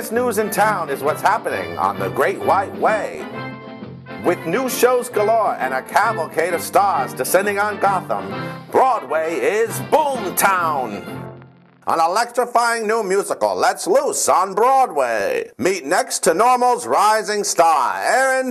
biggest news in town is what's happening on the Great White Way. With new shows galore and a cavalcade of stars descending on Gotham, Broadway is Boomtown. An electrifying new musical lets loose on Broadway. Meet next to normal's rising star,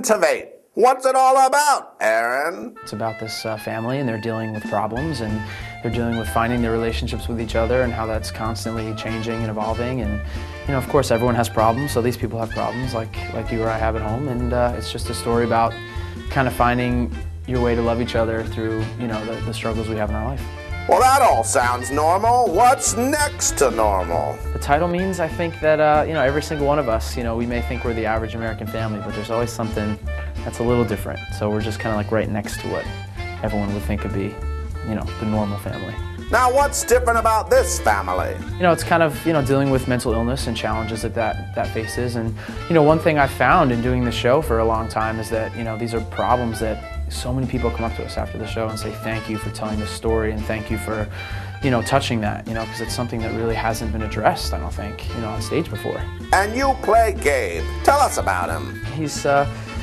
Tveit. What's it all about, Aaron? It's about this family, and they're dealing with problems, and they're dealing with finding their relationships with each other and how that's constantly changing and evolving. And, you know, of course, everyone has problems, so these people have problems like you or I have at home. And it's just a story about kind of finding your way to love each other through, you know, the struggles we have in our life. Well, that all sounds normal. What's next to normal? The title means, I think, that, you know, every single one of us, you know, we may think we're the average American family, but there's always something that's a little different. So we're just kind of like right next to what everyone would think would be, you know, the normal family. Now, what's different about this family? You know, it's kind of, you know, dealing with mental illness and challenges that faces. And, you know, one thing I've found in doing the show for a long time is that, you know, these are problems that so many people come up to us after the show and say thank you for telling this story and thank you for, you know, touching that, you know, because it's something that really hasn't been addressed, I don't think, you know, on stage before. And you play Gabe. Tell us about him. He's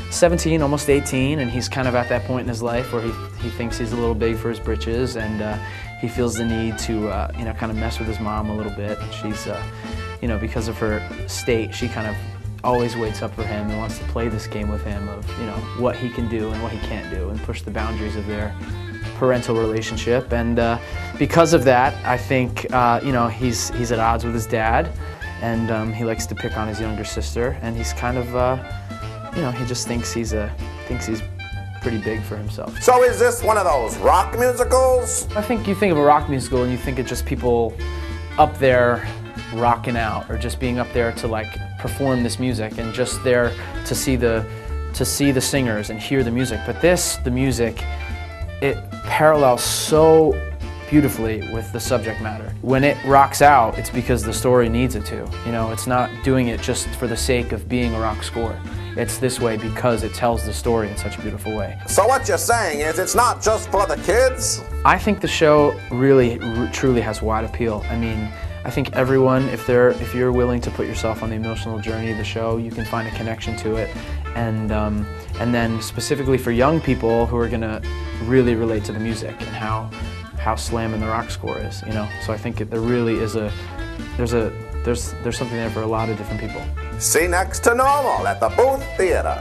17, almost 18, and he's kind of at that point in his life where he thinks he's a little big for his britches, and he feels the need to, you know, kind of mess with his mom a little bit. And she's, you know, because of her state, she kind of always waits up for him and wants to play this game with him of, you know, what he can do and what he can't do and push the boundaries of their parental relationship. And because of that, I think, you know, he's at odds with his dad, and he likes to pick on his younger sister, and he's kind of, you know, he just thinks he's pretty big for himself. So is this one of those rock musicals? I think you think of a rock musical and you think of just people up there rocking out, or just being up there to like perform this music and just there to see the singers and hear the music. But the music, it parallels so beautifully with the subject matter. When it rocks out, it's because the story needs it to. You know, it's not doing it just for the sake of being a rock score. It's this way because it tells the story in such a beautiful way. So what you're saying is it's not just for the kids? I think the show really, truly has wide appeal. I mean, I think everyone, if you're willing to put yourself on the emotional journey of the show, you can find a connection to it. And then specifically for young people who are gonna really relate to the music and how slamming the rock score is, you know. So I think there really is there's something there for a lot of different people. See next to normal at the Booth Theater.